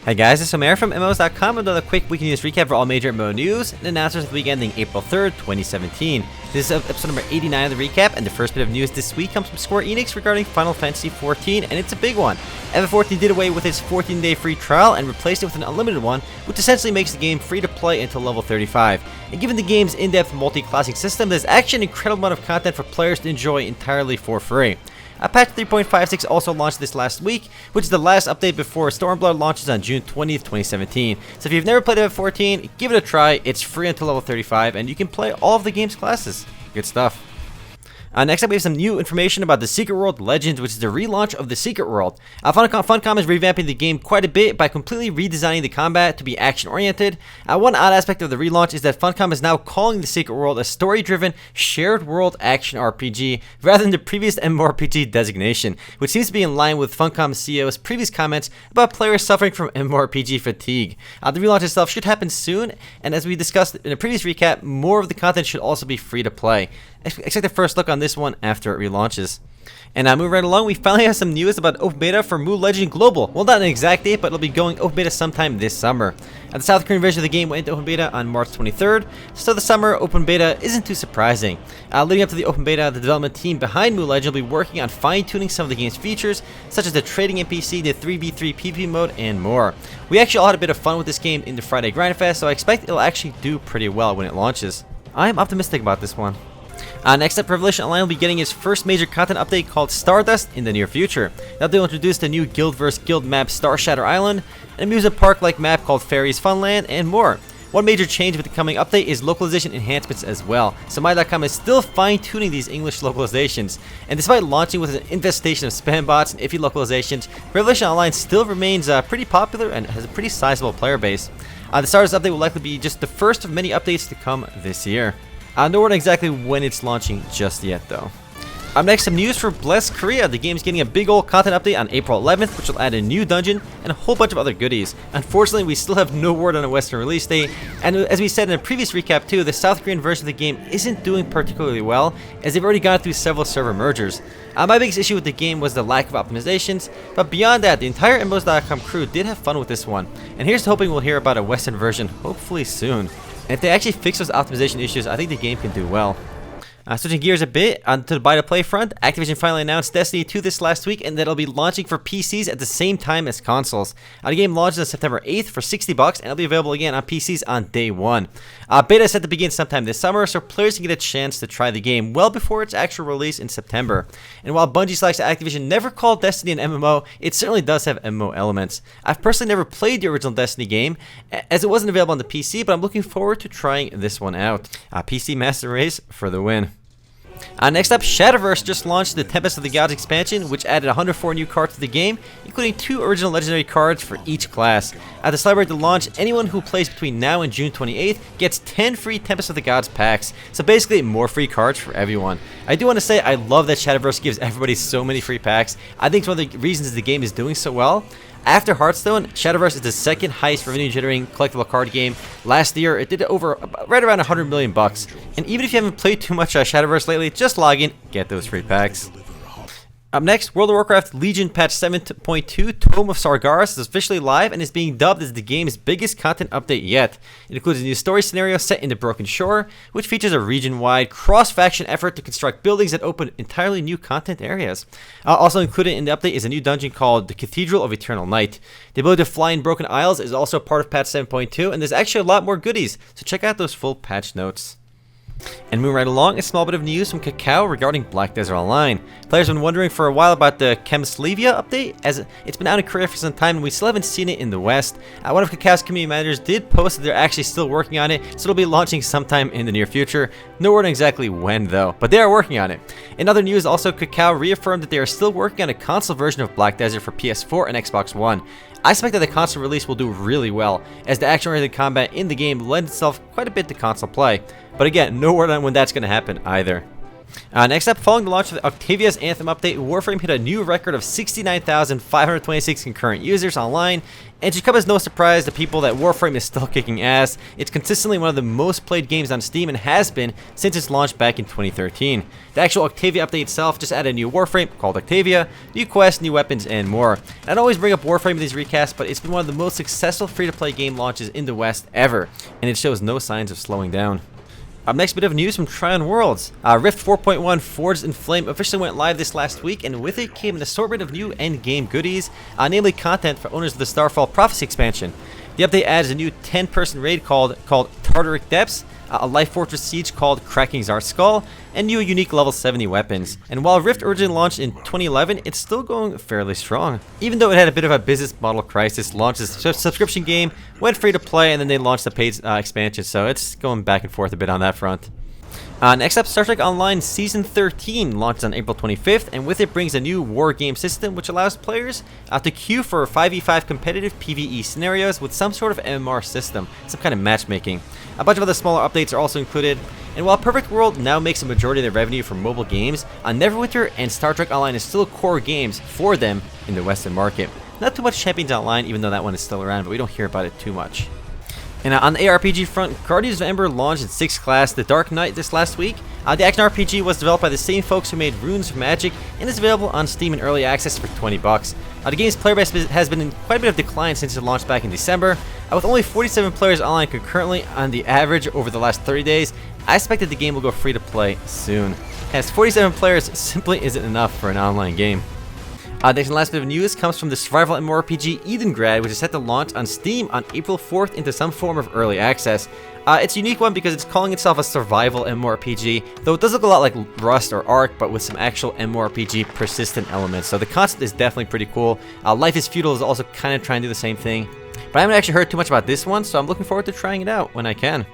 Hi guys, it's Omer from MMOs.com with another quick weekly news recap for all major MMO news and announcements of the week ending April 3rd, 2017. This is episode number 89 of the recap, and the first bit of news this week comes from Square Enix regarding Final Fantasy XIV, and it's a big one. FF14 did away with its 14-day free trial and replaced it with an unlimited one, which essentially makes the game free to play until level 35. And given the game's in-depth multi-classing system, there's actually an incredible amount of content for players to enjoy entirely for free. Patch 3.56 also launched this last week, which is the last update before Stormblood launches on June 20th, 2017. So if you've never played FF14, give it a try. It's free until level 35, and you can play all of the game's classes. Good stuff. Next up, we have some new information about the Secret World Legends, which is the relaunch of the Secret World. Funcom is revamping the game quite a bit by completely redesigning the combat to be action-oriented. One odd aspect of the relaunch is that Funcom is now calling the Secret World a story-driven, shared world action RPG, rather than the previous MMORPG designation, which seems to be in line with Funcom's CEO's previous comments about players suffering from MMORPG fatigue. The relaunch itself should happen soon, and as we discussed in a previous recap, more of the content should also be free to play. Expect the first look on this one after it relaunches. And moving right along, we finally have some news about Open Beta for Mu Legend Global. Well, not an exact date, but it'll be going Open Beta sometime this summer. The South Korean version of the game went into Open Beta on March 23rd, so the summer Open Beta isn't too surprising. Leading up to the Open Beta, the development team behind Mu Legend will be working on fine-tuning some of the game's features, such as the trading NPC, the 3v3 PvP mode, and more. We actually all had a bit of fun with this game in the Friday Grind Fest, so I expect it'll actually do pretty well when it launches. I'm optimistic about this one. Next up, Revelation Online will be getting its first major content update called Stardust in the near future. Now they'll introduce the new Guild-verse Guild map Star Shatter Island, an amusement park-like map called Fairies Funland, and more. One major change with the coming update is localization enhancements as well. So My.com is still fine-tuning these English localizations, and despite launching with an infestation of spam bots and iffy localizations, Revelation Online still remains pretty popular and has a pretty sizable player base. The Stardust update will likely be just the first of many updates to come this year. No word exactly when it's launching just yet though. Up next, some news for Blessed Korea. The game's getting a big old content update on April 11th, which will add a new dungeon and a whole bunch of other goodies. Unfortunately, we still have no word on a Western release date, and as we said in a previous recap too, the South Korean version of the game isn't doing particularly well, as they've already gone through several server mergers. My biggest issue with the game was the lack of optimizations, but beyond that, the entire MMOs.com crew did have fun with this one, and here's hoping we'll hear about a Western version hopefully soon. And if they actually fix those optimization issues, I think the game can do well. Switching gears a bit onto the buy-to-play front, Activision finally announced Destiny 2 this last week, and that it'll be launching for PCs at the same time as consoles. The game launches on September 8th for $60, and it'll be available again on PCs on day one. Beta is set to begin sometime this summer, so players can get a chance to try the game well before its actual release in September. And while Bungie/Activision never called Destiny an MMO, it certainly does have MMO elements. I've personally never played the original Destiny game, as it wasn't available on the PC, but I'm looking forward to trying this one out. PC Master Race for the win. Next up, Shadowverse just launched the Tempest of the Gods expansion, which added 104 new cards to the game, including 2 original legendary cards for each class. To celebrate the launch, anyone who plays between now and June 28th gets 10 free Tempest of the Gods packs, so basically more free cards for everyone. I do want to say I love that Shadowverse gives everybody so many free packs. I think it's one of the reasons the game is doing so well. After Hearthstone, Shadowverse is the second highest revenue-generating collectible card game. Last year, it did over right around $100 million. And even if you haven't played too much Shadowverse lately, just log in, get those free packs. Up next, World of Warcraft Legion Patch 7.2 Tome of Sargeras is officially live and is being dubbed as the game's biggest content update yet. It includes a new story scenario set in the Broken Shore, which features a region-wide, cross-faction effort to construct buildings that open entirely new content areas. Also included in the update is a new dungeon called the Cathedral of Eternal Night. The ability to fly in Broken Isles is also part of Patch 7.2, and there's actually a lot more goodies, so check out those full patch notes. And moving right along, a small bit of news from Kakao regarding Black Desert Online. Players have been wondering for a while about the Chemslavia update, as it's been out in Korea for some time and we still haven't seen it in the West. One of Kakao's community managers did post that they're actually still working on it, so it'll be launching sometime in the near future. No word on exactly when though, but they are working on it. In other news, also Kakao reaffirmed that they are still working on a console version of Black Desert for PS4 and Xbox One. I expect that the console release will do really well, as the action-oriented combat in the game lends itself quite a bit to console play. But again, no word on when that's going to happen either. Next up, following the launch of Octavia's Anthem update, Warframe hit a new record of 69,526 concurrent users online, and it should come as no surprise to people that Warframe is still kicking ass. It's consistently one of the most played games on Steam and has been since its launch back in 2013. The actual Octavia update itself just added a new Warframe called Octavia, new quests, new weapons, and more. I don't always bring up Warframe in these recasts, but it's been one of the most successful free-to-play game launches in the West ever, and it shows no signs of slowing down. Up next, bit of news from Tryon Worlds. Rift 4.1 Forged in Flame officially went live this last week, and with it came an assortment of new endgame goodies, namely content for owners of the Starfall Prophecy expansion. The update adds a new 10-person raid called Tartaric Depths, a Life Fortress siege called Cracking Czar's Skull, and new unique level 70 weapons. And while Rift originally launched in 2011, it's still going fairly strong. Even though it had a bit of a business model crisis, launched as a subscription game, went free to play, and then they launched the paid expansion, so it's going back and forth a bit on that front. Next up, Star Trek Online Season 13 launched on April 25th, and with it brings a new war game system which allows players to queue for 5v5 competitive PvE scenarios with some sort of MMR system, some kind of matchmaking. A bunch of other smaller updates are also included, and while Perfect World now makes a majority of their revenue from mobile games, Neverwinter and Star Trek Online is still core games for them in the Western market. Not too much Champions Online, even though that one is still around, but we don't hear about it too much. And on the ARPG front, Guardians of Ember launched in 6th class The Dark Knight this last week. The action RPG was developed by the same folks who made Runes of Magic and is available on Steam in early access for $20. The game's player base has been in quite a bit of decline since it launched back in December. With only 47 players online concurrently on the average over the last 30 days, I expect that the game will go free to play soon, as 47 players simply isn't enough for an online game. Next and last bit of news comes from the survival MMORPG Edengrad, which is set to launch on Steam on April 4th into some form of early access. It's a unique one because it's calling itself a survival MMORPG, though it does look a lot like Rust or Ark, but with some actual MMORPG persistent elements. So the concept is definitely pretty cool. Life is Feudal is also kind of trying to do the same thing. But I haven't actually heard too much about this one, so I'm looking forward to trying it out when I can.